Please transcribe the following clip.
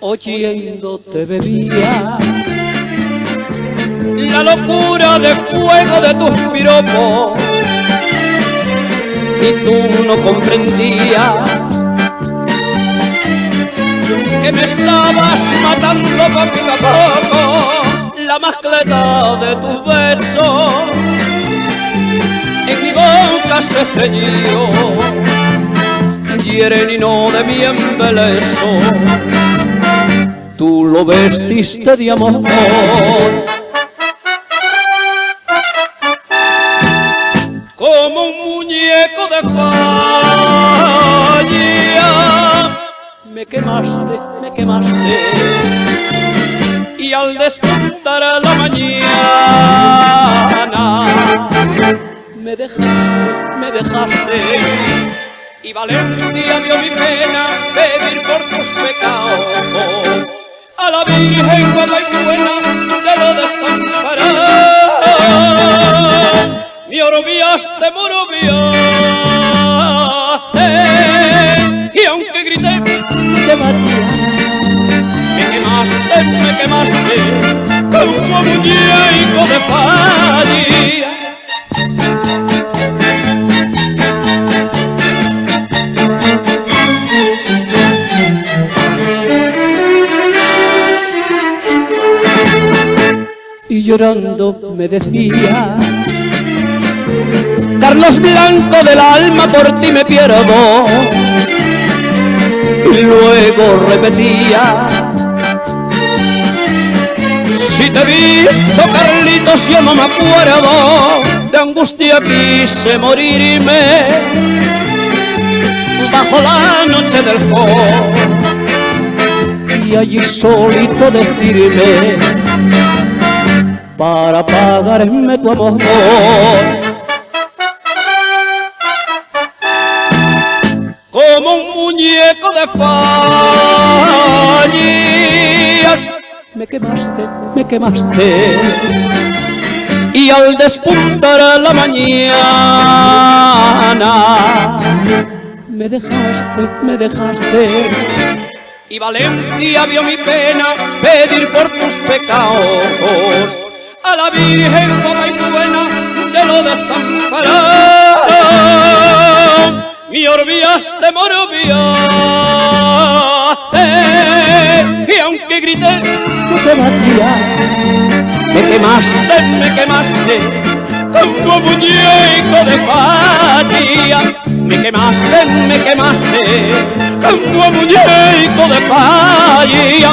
oyéndote bebía la locura de fuego de tus piropos y tú no comprendías que me estabas matando poco a poco. La mascleta de tus besos en mi boca se estrelló, hierenino de mi embeleso, tú lo vestiste de amor. Como un muñeco de falla, me quemaste, y al despuntar la mañana me dejaste, y Valencia vio mi pena pedir por tus pecados a la Virgen Guadalupe de lo desamparado. Me orviaste, y aunque grité te bachía, me quemaste como muñeco de falla. Y llorando me decía: Carlos Blanco del alma, por ti me pierdo. Y luego repetía: si te he visto, Carlitos, yo no me acuerdo. De angustia quise morirme bajo la noche del fuego, y allí solito decirme para pagarme tu amor. Como un muñeco de fallas me quemaste, y al despuntar la mañana me dejaste, y Valencia vio mi pena pedir por tus pecados a la Virgen Guadalupe de lo desamparado. Me orviaste, y aunque grité te bachía, me quemaste como muñeco de falla. Me quemaste como muñeco de falla.